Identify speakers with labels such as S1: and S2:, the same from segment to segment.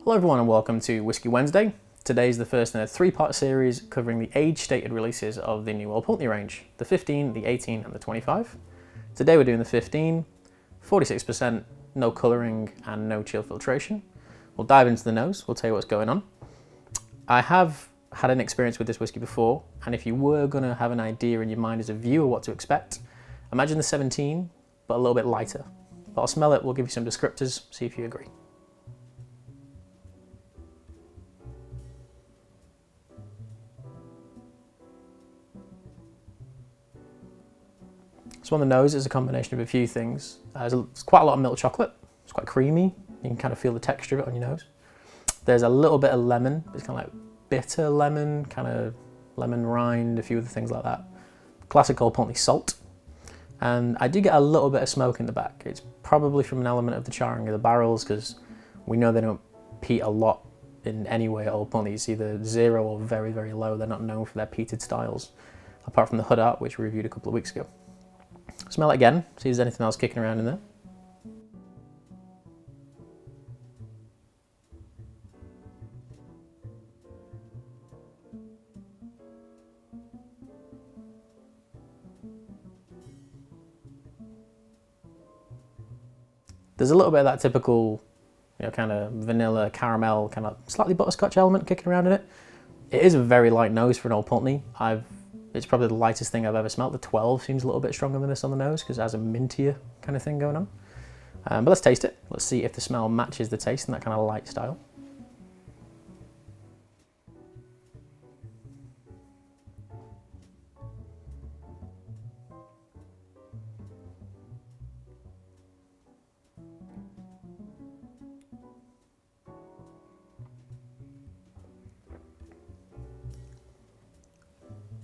S1: Hello everyone and welcome to Whisky Wednesday. Today's the first in a three-part series covering the age-stated releases of the new Old Pulteney range, the 15, the 18 and the 25. Today we're doing the 15, 46%, no colouring and no chill filtration. We'll dive into the nose, we'll tell you what's going on. I have had an experience with this whisky before, and if you were going to have an idea in your mind as a viewer what to expect, imagine the 17, but a little bit lighter. But I'll smell it, we'll give you some descriptors, see if you agree. So on the nose is a combination of a few things. There's quite a lot of milk chocolate. It's quite creamy. You can kind of feel the texture of it on your nose. There's a little bit of lemon. It's kind of like bitter lemon, kind of lemon rind, a few other things like that. Classic Old Pulteney salt. And I do get a little bit of smoke in the back. It's probably from an element of the charring of the barrels because we know they don't peat a lot in any way at Old Pulteney. It's either zero or very, very low. They're not known for their peated styles, apart from the Hood Art, which we reviewed a couple of weeks ago. Smell it again, see if there's anything else kicking around in there. There's a little bit of that typical, kind of vanilla, caramel, kind of slightly butterscotch element kicking around in it. It is a very light nose for an Old Pulteney. It's probably the lightest thing I've ever smelled. The 12 seems a little bit stronger than this on the nose because it has a mintier kind of thing going on. But let's taste it. Let's see if the smell matches the taste in that kind of light style.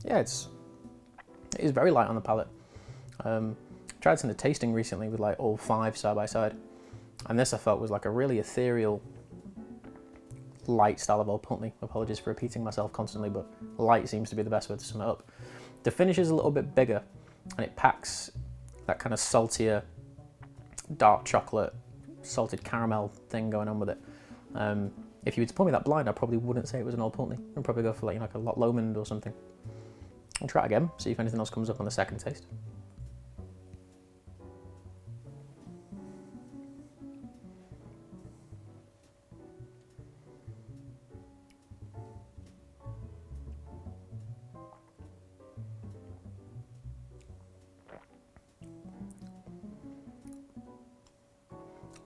S1: Yeah, it is very light on the palate. Tried some of the tasting recently with like all 5 side by side, and this I felt was like a really ethereal, light style of Old Pulteney. Apologies for repeating myself constantly, but light seems to be the best word to sum it up. The finish is a little bit bigger, and it packs that kind of saltier, dark chocolate, salted caramel thing going on with it. If you were to pour me that blind, I probably wouldn't say it was an Old Pulteney. I'd probably go for like a Lot Lomond or something. I'll try it again, see if anything else comes up on the second taste.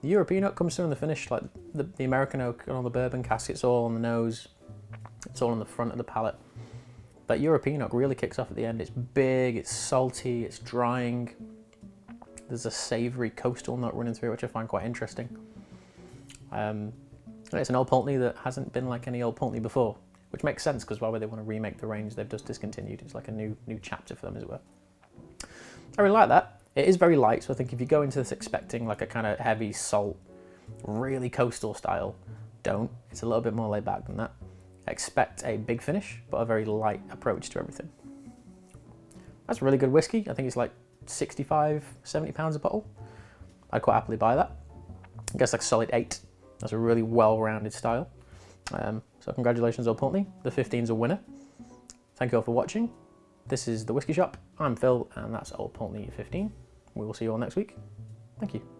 S1: The European oak comes through in the finish, like the American oak and all the bourbon cask, it's all on the nose, it's all on the front of the palate. But European oak really kicks off at the end. It's big, it's salty, it's drying. There's a savoury coastal note running through it, which I find quite interesting. It's an Old Pulteney that hasn't been like any Old Pulteney before, which makes sense because why would they want to remake the range they've just discontinued? It's like a new chapter for them, as it were. I really like that. It is very light, so I think if you go into this expecting like a kind of heavy salt, really coastal style, don't. It's a little bit more laid back than that. Expect a big finish, but a very light approach to everything. That's really good whiskey. I think it's like 65, 70 pounds a bottle. I'd quite happily buy that. I guess like a solid 8. That's a really well-rounded style. So congratulations, Old Pulteney. The 15's a winner. Thank you all for watching. This is The Whisky Shop. I'm Phil, and that's Old Pulteney 15. We will see you all next week. Thank you.